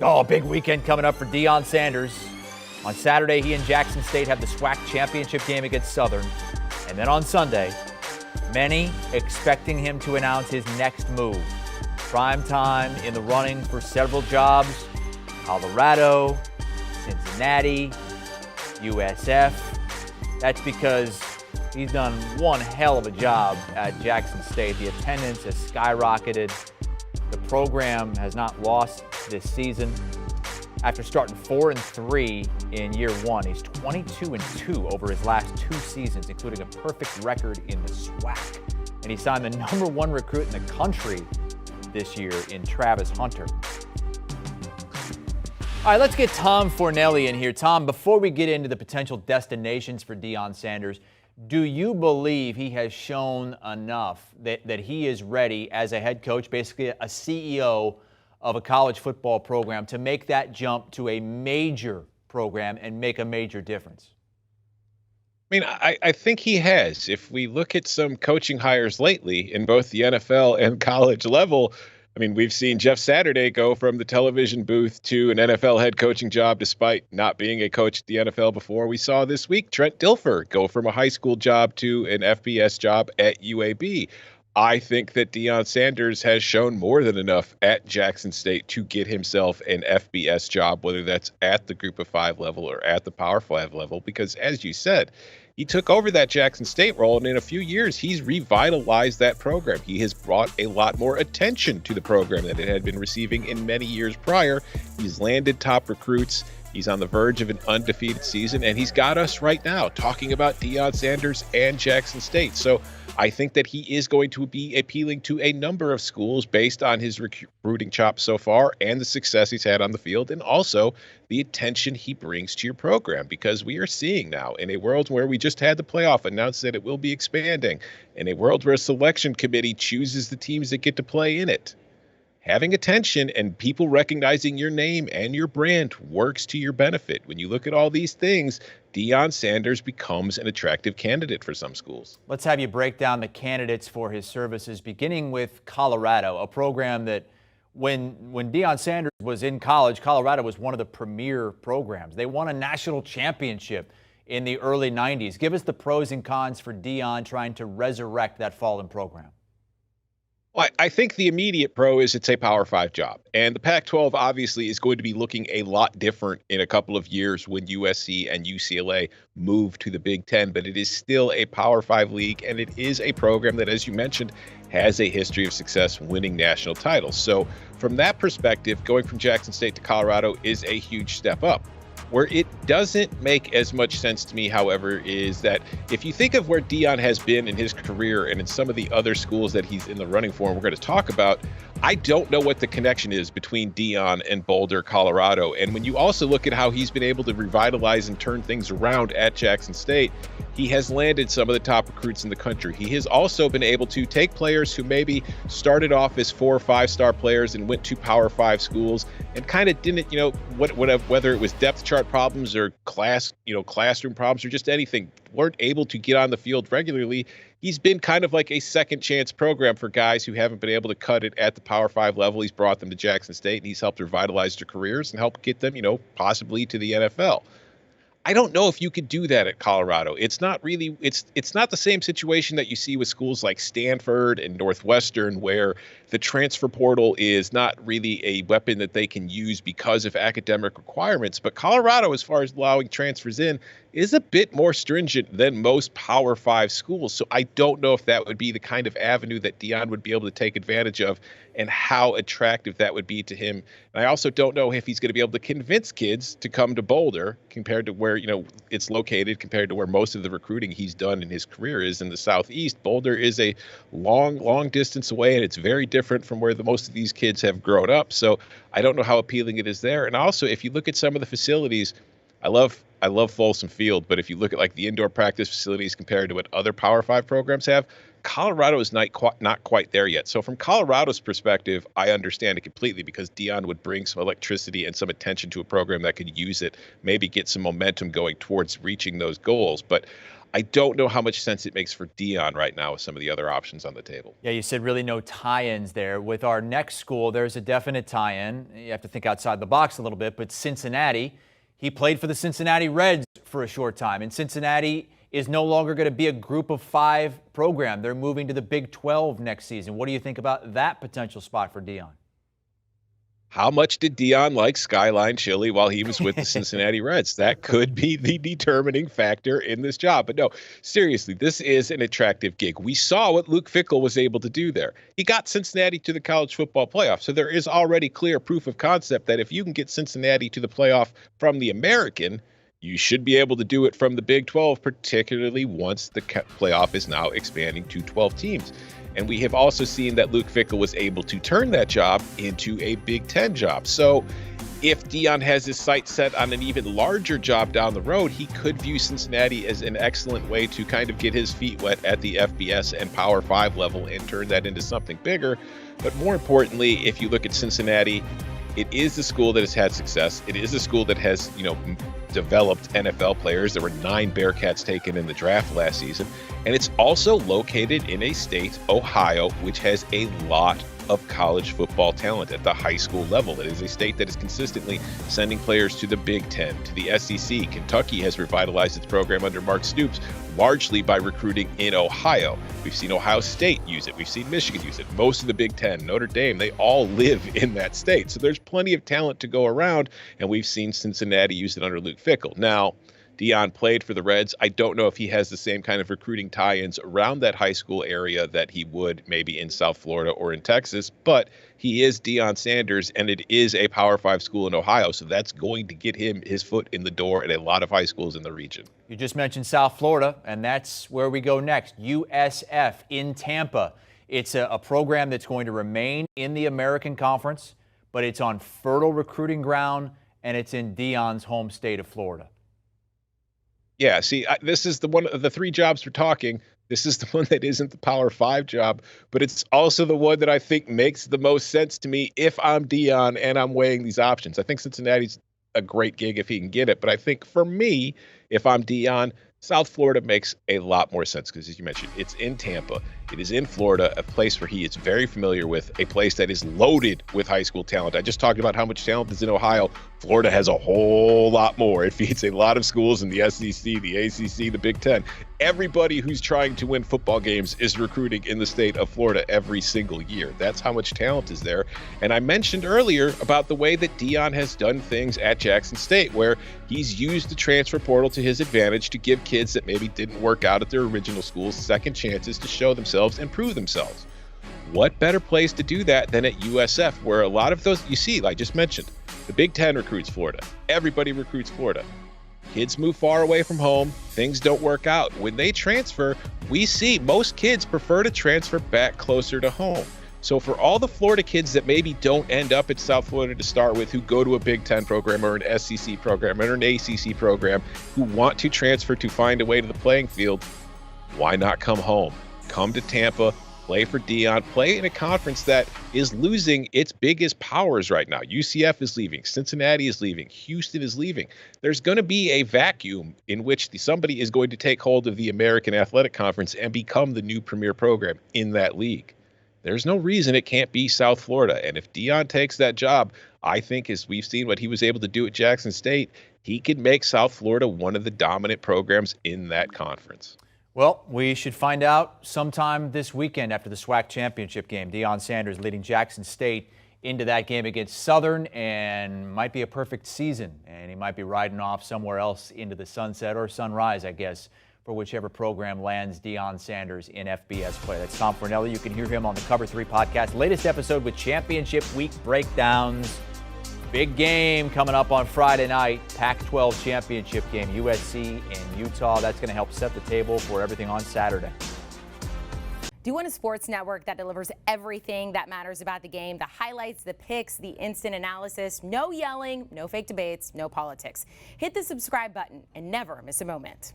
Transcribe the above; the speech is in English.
Oh, big weekend coming up for Deion Sanders. On Saturday, he and Jackson State have the SWAC championship game against Southern. And then on Sunday, many expecting him to announce his next move. Prime time in the running for several jobs. Colorado, Cincinnati, USF. That's because he's done one hell of a job at Jackson State. The attendance has skyrocketed. The program has not lost this season. After starting 4-3 in year one, he's 22-2 over his last two seasons, including a perfect record in the SWAC. And he signed the #1 recruit in the country this year in Travis Hunter. All right, let's get Tom Fornelli in here. Tom, before we get into the potential destinations for Deion Sanders, do you believe he has shown enough that he is ready as a head coach, basically a CEO of a college football program, to make that jump to a major program and make a major difference? I mean, I think he has. If we look at some coaching hires lately in both the NFL and college level, I mean, we've seen Jeff Saturday go from the television booth to an NFL head coaching job despite not being a coach at the NFL before. We saw this week Trent Dilfer go from a high school job to an FBS job at UAB. I think that Deion Sanders has shown more than enough at Jackson State to get himself an FBS job, whether that's at the Group of Five level or at the Power Five level, because as you said, he took over that Jackson State role, and in a few years, he's revitalized that program. He has brought a lot more attention to the program than it had been receiving in many years prior. He's landed top recruits. He's on the verge of an undefeated season, and he's got us right now talking about Deion Sanders and Jackson State. So I think that he is going to be appealing to a number of schools based on his recruiting chops so far and the success he's had on the field, and also the attention he brings to your program, because we are seeing now in a world where we just had the playoff announced that it will be expanding, in a world where a selection committee chooses the teams that get to play in it. Having attention and people recognizing your name and your brand works to your benefit. When you look at all these things, Deion Sanders becomes an attractive candidate for some schools. Let's have you break down the candidates for his services, beginning with Colorado, a program that when Deion Sanders was in college, Colorado was one of the premier programs. They won a national championship in the early 90s. Give us the pros and cons for Deion trying to resurrect that fallen program. Well, I think the immediate pro is it's a Power 5 job. And the Pac-12 obviously is going to be looking a lot different in a couple of years when USC and UCLA move to the Big Ten. But it is still a Power 5 league, and it is a program that, as you mentioned, has a history of success winning national titles. So from that perspective, going from Jackson State to Colorado is a huge step up. Where it doesn't make as much sense to me, however, is that if you think of where Deion has been in his career and in some of the other schools that he's in the running for, and we're going to talk about, I don't know what the connection is between Deion and Boulder, Colorado. And when you also look at how he's been able to revitalize and turn things around at Jackson State, he has landed some of the top recruits in the country. He has also been able to take players who maybe started off as 4 or 5-star players and went to Power 5 schools and kind of didn't, whether it was depth chart problems or classroom problems or just anything, weren't able to get on the field regularly. He's been kind of like a second chance program for guys who haven't been able to cut it at the Power 5 level. He's brought them to Jackson State, and he's helped revitalize their careers and help get them, possibly to the NFL. I don't know if you could do that at Colorado. It's not really, it's not the same situation that you see with schools like Stanford and Northwestern, where the transfer portal is not really a weapon that they can use because of academic requirements. But Colorado, as far as allowing transfers in, is a bit more stringent than most Power 5 schools. So I don't know if that would be the kind of avenue that Deion would be able to take advantage of and how attractive that would be to him. And I also don't know if he's going to be able to convince kids to come to Boulder compared to where, it's located, compared to where most of the recruiting he's done in his career is in the Southeast. Boulder is a long, long distance away, and it's very different from where most of these kids have grown up. So I don't know how appealing it is there. And also, if you look at some of the facilities, I love Folsom Field, but if you look at like the indoor practice facilities compared to what other Power 5 programs have, Colorado is not quite there yet. So from Colorado's perspective, I understand it completely, because Deion would bring some electricity and some attention to a program that could use it, maybe get some momentum going towards reaching those goals. But I don't know how much sense it makes for Deion right now with some of the other options on the table. Yeah, you said really no tie-ins there. With our next school, there's a definite tie-in. You have to think outside the box a little bit, but Cincinnati, he played for the Cincinnati Reds for a short time, and Cincinnati is no longer going to be a group of 5 program. They're moving to the Big 12 next season. What do you think about that potential spot for Deion? How much did Deion like Skyline Chili while he was with the Cincinnati Reds? That could be the determining factor in this job. But no, seriously, this is an attractive gig. We saw what Luke Fickell was able to do there. He got Cincinnati to the college football playoff. So there is already clear proof of concept that if you can get Cincinnati to the playoff from the American, you should be able to do it from the Big 12, particularly once the playoff is now expanding to 12 teams. And we have also seen that Luke Fickell was able to turn that job into a Big 10 job. So if Deion has his sights set on an even larger job down the road, he could view Cincinnati as an excellent way to kind of get his feet wet at the FBS and Power 5 level and turn that into something bigger. But more importantly, if you look at Cincinnati, it is a school that has had success. It is a school that has, developed NFL players. There were 9 Bearcats taken in the draft last season. And it's also located in a state, Ohio, which has a lot of college football talent at the high school level. It is a state that is consistently sending players to the Big Ten, to the SEC. Kentucky has revitalized its program under Mark Stoops, largely by recruiting in Ohio. We've seen Ohio State use it. We've seen Michigan use it. Most of the Big Ten, Notre Dame, they all live in that state. So there's plenty of talent to go around, and we've seen Cincinnati use it under Luke Fickell. Now, Deion played for the Reds. I don't know if he has the same kind of recruiting tie-ins around that high school area that he would maybe in South Florida or in Texas, but he is Deion Sanders, and it is a Power 5 school in Ohio, so that's going to get him his foot in the door at a lot of high schools in the region. You just mentioned South Florida, and that's where we go next. USF in Tampa. It's a program that's going to remain in the American Conference, but it's on fertile recruiting ground, and it's in Deion's home state of Florida. Yeah, see, this is the one of the 3 jobs we're talking. This is the one that isn't the Power 5 job, but it's also the one that I think makes the most sense to me if I'm Deion and I'm weighing these options. I think Cincinnati's a great gig if he can get it, but I think for me, if I'm Deion, South Florida makes a lot more sense because, as you mentioned, it's in Tampa. It is in Florida, a place where he is very familiar with, a place that is loaded with high school talent. I just talked about how much talent is in Ohio. Florida has a whole lot more. It feeds a lot of schools in the SEC, the ACC, the Big Ten. Everybody who's trying to win football games is recruiting in the state of Florida every single year. That's how much talent is there. And I mentioned earlier about the way that Deion has done things at Jackson State, where he's used the transfer portal to his advantage to give kids that maybe didn't work out at their original schools second chances to show themselves and prove themselves. What better place to do that than at USF, where a lot of those, you see, like I just mentioned, the Big Ten recruits Florida. Everybody recruits Florida. Kids move far away from home. Things don't work out. When they transfer, we see most kids prefer to transfer back closer to home. So for all the Florida kids that maybe don't end up at South Florida to start with, who go to a Big Ten program or an SEC program or an ACC program, who want to transfer to find a way to the playing field, why not come home? Come to Tampa, play for Deion, play in a conference that is losing its biggest powers right now. UCF is leaving, Cincinnati is leaving, Houston is leaving. There's going to be a vacuum in which somebody is going to take hold of the American Athletic Conference and become the new premier program in that league. There's no reason it can't be South Florida. And if Deion takes that job, I think, as we've seen what he was able to do at Jackson State, he could make South Florida one of the dominant programs in that conference. Well, we should find out sometime this weekend after the SWAC championship game. Deion Sanders leading Jackson State into that game against Southern, and might be a perfect season. And he might be riding off somewhere else into the sunset or sunrise, I guess, for whichever program lands Deion Sanders in FBS play. That's Tom Fornelli. You can hear him on the Cover 3 podcast. Latest episode with championship week breakdowns. Big game coming up on Friday night, Pac-12 championship game, USC and Utah. That's going to help set the table for everything on Saturday. Do you want a sports network that delivers everything that matters about the game? The highlights, the picks, the instant analysis, no yelling, no fake debates, no politics. Hit the subscribe button and never miss a moment.